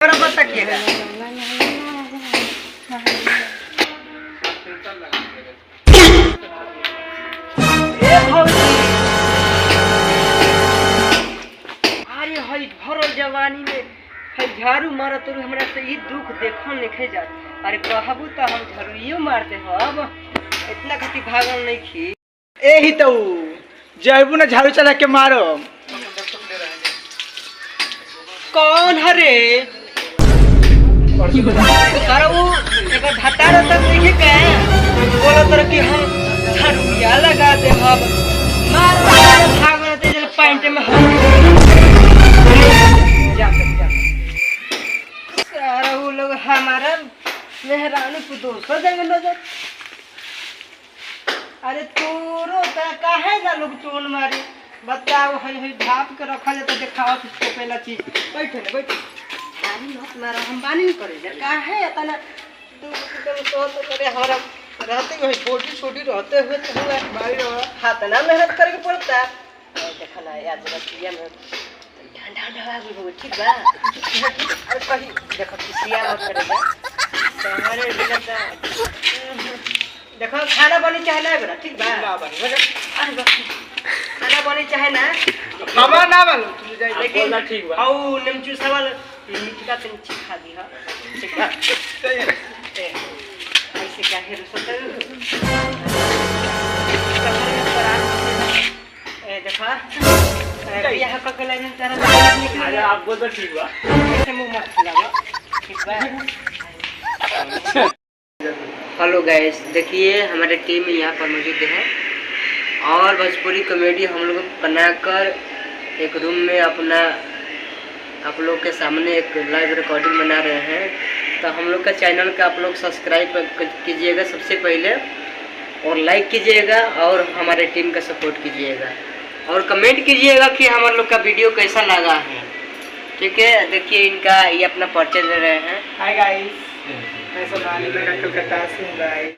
अरे हई भरल जवानी में हई झाड़ू मारा तो हमरा से ई दुख देखल नहीं जा। अरे कहबू तो हम झाड़ूइयो मारते हो। अब इतना खती भागल नहीं खी एही तो जयबू ना झाड़ू चला के मारो। कौन हरे अरे वो एक ढटार तक नहीं के बोलो तर कि हम झाड़ूया लगा दे। हम मार भागल ते जल पैंट में हम जा सकता। सारा वो लोग हमारा मेहरानी को दोस्तों देंगे नजर। अरे तोरो ता काहे जा लोग टोन मारे बताओ। हई हई ढाप के रखा जाता दिखाओ किसको पहला चीज। बैठे ना बैठे पानी मत मारो हम पानी नहीं करे जा काहे तना तू तो करे हरम रहते हुए छोटी छोटी रहते हुए तो हुआ भाई हाथ ना मेहनत करके पड़ता। देखा ना याद रखिए में ठंडा ठंडा आ गई ठीक बा। अरे कहीं देखो किसिया मत करेगा तुम्हारे बिना देखो खाना बनी चाहे ना बेटा ठीक बा। अरे खाना बनी चाहे ना हमारा ना मालूम तू जाई लेकिन ठीक बा। औ नमचू सवाल मीठा तन खा दी हां ठीक बा। ऐसे क्या है रुसत ए देखा यहां का कला नहीं तरह। अरे आपको तो ठीक बा। ऐसे मुंह मत खिलाओ ठीक बा। हेलो गाइस देखिए हमारे टीम यहाँ पर मौजूद है और भोजपुरी कॉमेडी हम लोग बनाकर एक रूम में अपना आप लोग के सामने एक लाइव रिकॉर्डिंग बना रहे हैं। तो हम लोग का चैनल का आप लोग सब्सक्राइब कीजिएगा सबसे पहले और लाइक कीजिएगा और हमारे टीम का सपोर्ट कीजिएगा और कमेंट कीजिएगा कि हमारे लोग का वीडियो कैसा लगा है। ठीक है देखिए इनका ये अपना परिचय दे रहे हैं। हाय गाइस मैं सोनाली मेरा कलकत्ता से हूँ गाइस।